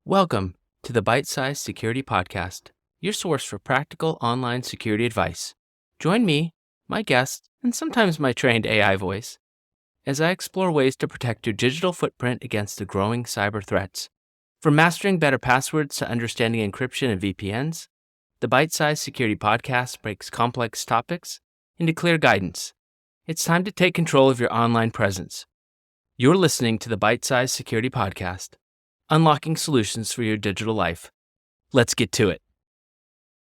Welcome to the Bite-Sized Security Podcast, your source for practical online security advice. Join me, my guests, and sometimes my trained AI voice, as I explore ways to protect your digital footprint against the growing cyber threats. From mastering better passwords to understanding encryption and VPNs, the Bite-Sized Security Podcast breaks complex topics into clear guidance. It's time to take control of your online presence. You're listening to the Bite-Sized Security Podcast, unlocking solutions for your digital life. Let's get to it.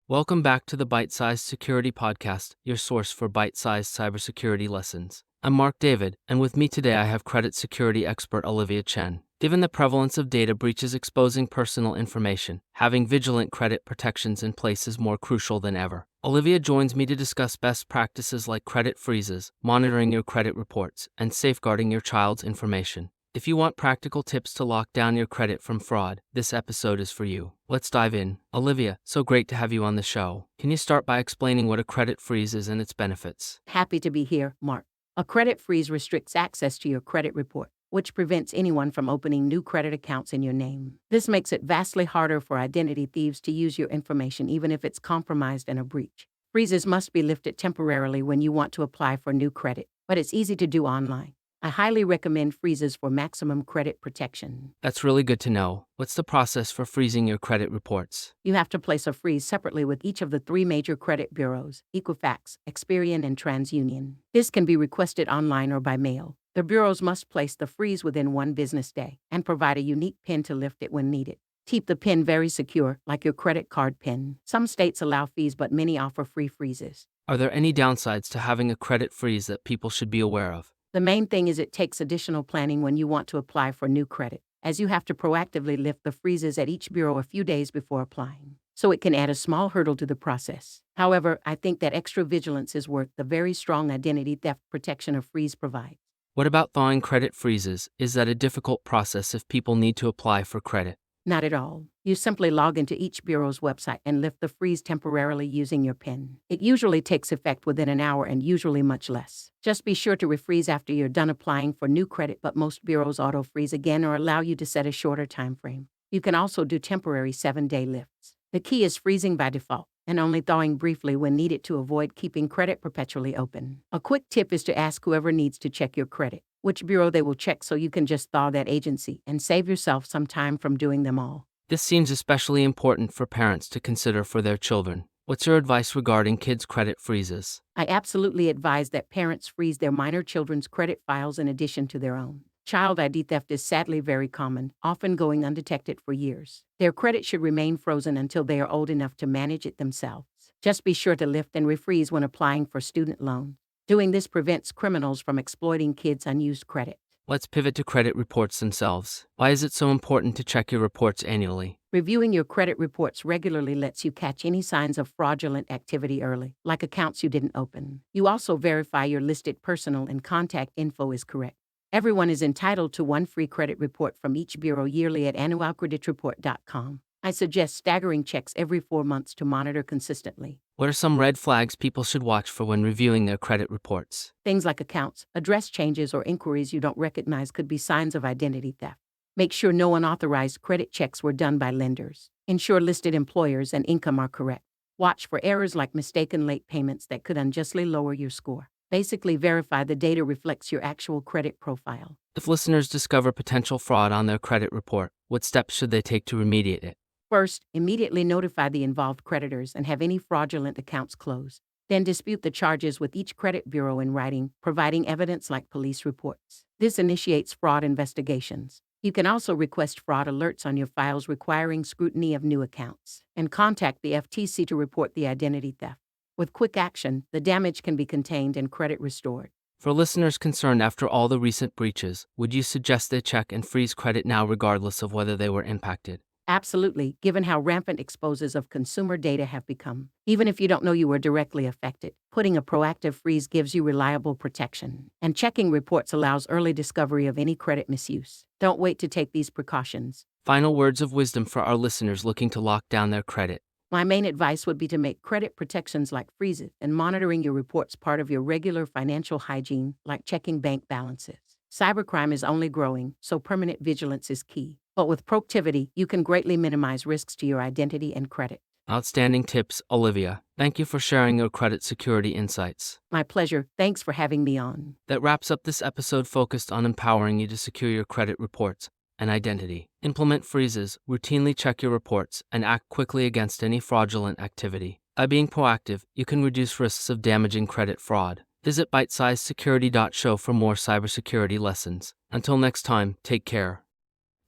Welcome back to the Bite-Sized Security Podcast, your source for bite-sized cybersecurity lessons. I'm Marc David, and with me today I have credit security expert Olivia Chen. Given the prevalence of data breaches exposing personal information, having vigilant credit protections in place is more crucial than ever. Olivia joins me to discuss best practices like credit freezes, monitoring your credit reports, and safeguarding your child's information. If you want practical tips to lock down your credit from fraud, this episode is for you. Let's dive in. Olivia, so great to have you on the show. Can you start by explaining what a credit freeze is and its benefits? Happy to be here, Mark. A credit freeze restricts access to your credit report, which prevents anyone from opening new credit accounts in your name. This makes it vastly harder for identity thieves to use your information even if it's compromised in a breach. Freezes must be lifted temporarily when you want to apply for new credit, but it's easy to do online. I highly recommend freezes for maximum credit protection. That's really good to know. What's the process for freezing your credit reports? You have to place a freeze separately with each of the three major credit bureaus, Equifax, Experian, and TransUnion. This can be requested online or by mail. The bureaus must place the freeze within 1 business day and provide a unique PIN to lift it when needed. Keep the PIN very secure, like your credit card PIN. Some states allow fees, but many offer free freezes. Are there any downsides to having a credit freeze that people should be aware of? The main thing is it takes additional planning when you want to apply for new credit, as you have to proactively lift the freezes at each bureau a few days before applying. So it can add a small hurdle to the process. However, I think that extra vigilance is worth the very strong identity theft protection a freeze provides. What about thawing credit freezes? Is that a difficult process if people need to apply for credit? Not at all. You simply log into each bureau's website and lift the freeze temporarily using your PIN. It usually takes effect within an hour and usually much less. Just be sure to refreeze after you're done applying for new credit, but most bureaus auto-freeze again or allow you to set a shorter time frame. You can also do temporary 7-day lifts. The key is freezing by default and only thawing briefly when needed to avoid keeping credit perpetually open. A quick tip is to ask whoever needs to check your credit which bureau they will check, so you can just thaw that agency and save yourself some time from doing them all. This seems especially important for parents to consider for their children. What's your advice regarding kids' credit freezes? I absolutely advise that parents freeze their minor children's credit files in addition to their own. Child ID theft is sadly very common, often going undetected for years. Their credit should remain frozen until they are old enough to manage it themselves. Just be sure to lift and refreeze when applying for student loans. Doing this prevents criminals from exploiting kids' unused credit. Let's pivot to credit reports themselves. Why is it so important to check your reports annually? Reviewing your credit reports regularly lets you catch any signs of fraudulent activity early, like accounts you didn't open. You also verify your listed personal and contact info is correct. Everyone is entitled to 1 free credit report from each bureau yearly at annualcreditreport.com. I suggest staggering checks every 4 months to monitor consistently. What are some red flags people should watch for when reviewing their credit reports? Things like accounts, address changes, or inquiries you don't recognize could be signs of identity theft. Make sure no unauthorized credit checks were done by lenders. Ensure listed employers and income are correct. Watch for errors like mistaken late payments that could unjustly lower your score. Basically, verify the data reflects your actual credit profile. If listeners discover potential fraud on their credit report, what steps should they take to remediate it? First, immediately notify the involved creditors and have any fraudulent accounts closed. Then dispute the charges with each credit bureau in writing, providing evidence like police reports. This initiates fraud investigations. You can also request fraud alerts on your files requiring scrutiny of new accounts, and contact the FTC to report the identity theft. With quick action, the damage can be contained and credit restored. For listeners concerned after all the recent breaches, would you suggest they check and freeze credit now regardless of whether they were impacted? Absolutely, given how rampant exposures of consumer data have become. Even if you don't know you were directly affected, putting a proactive freeze gives you reliable protection. And checking reports allows early discovery of any credit misuse. Don't wait to take these precautions. Final words of wisdom for our listeners looking to lock down their credit. My main advice would be to make credit protections like freezes and monitoring your reports part of your regular financial hygiene, like checking bank balances. Cybercrime is only growing, so permanent vigilance is key. But with Proactivity, you can greatly minimize risks to your identity and credit. Outstanding tips, Olivia. Thank you for sharing your credit security insights. My pleasure. Thanks for having me on. That wraps up this episode focused on empowering you to secure your credit reports and identity. Implement freezes, routinely check your reports, and act quickly against any fraudulent activity. By being proactive, you can reduce risks of damaging credit fraud. Visit bitesizesecurity.show for more cybersecurity lessons. Until next time, take care.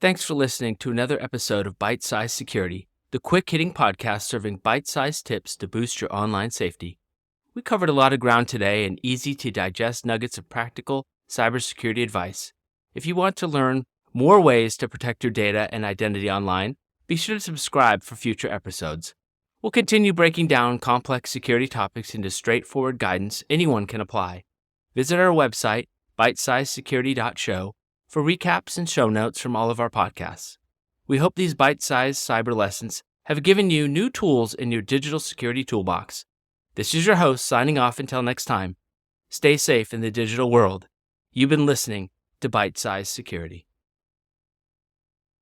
Thanks for listening to another episode of Bite Size Security, the quick-hitting podcast serving bite-sized tips to boost your online safety. We covered a lot of ground today and easy-to-digest nuggets of practical cybersecurity advice. If you want to learn more ways to protect your data and identity online, be sure to subscribe for future episodes. We'll continue breaking down complex security topics into straightforward guidance anyone can apply. Visit our website, bitesizesecurity.show, for recaps and show notes from all of our podcasts. We hope these bite-sized cyber lessons have given you new tools in your digital security toolbox. This is your host signing off until next time. Stay safe in the digital world. You've been listening to Bite Size Security.